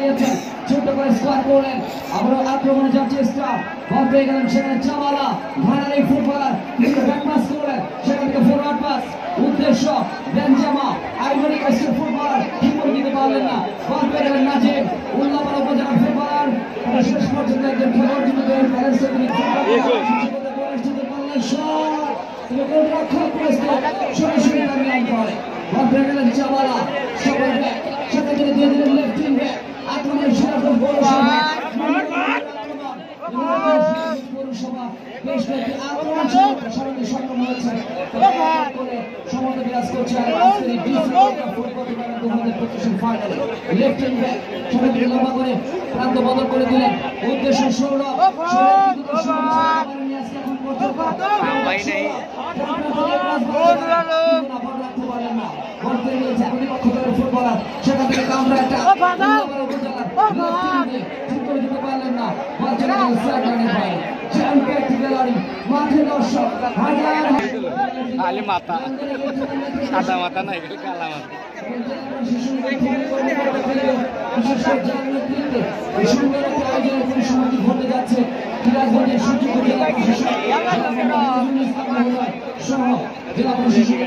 দিয়েছেন, ছোট্ট করে স্কোয়ার করলেন, আবারও আক্রমণে যাওয়ার চেষ্টা, বল পেয়ে গেলেন সেখানে চাওয়ালা, ঘানার ফুটবলার কিন্তু ব্যাক পাস করলেন, সেখান থেকে ফরওয়ার্ড পাস, উদ্দেশ্য বেনজামা, আইভরি কোস্টের ফুটবলার ঠিক করে দিতে পারলেন না, বল পেয়ে গেলেন নাজিম, উল্লাপাড়া উপজেলার ফুটবলার, শেষ পর্যন্ত একজন খেলোয়াড় কিন্তু ব্যালেন্সে তিনি তিনি গোলরক্ষক প্রস্তুত, সরাসরি তার লাইন করে, বল পেয়ে গেলেন চাওয়ালা, সবাই ব্যাক, সেখান থেকে দিয়ে দিলেন লেফট উইং ব্যাক, আক্রমণের সুযোগ পৌরসভা বেশ কয়েকটি আক্রমণ সারাতে সক্ষম হয়েছে, সমতা বিরাজ করছে ফাইনালে লেফট উইং ব্যাক সেখান থেকে লম্বা করে প্রান্ত বদল করে দিলেন, উদ্দেশ্য সৌরভ ফুটবলার সেখান থেকে কামরা একটা ঠিক করে দিতে পারলেন না, মাঠে দর্শক খালি মাথা সাদা মাথা নাই কালা মাথা ঘটে যাচ্ছে জেলা প্রশাসনের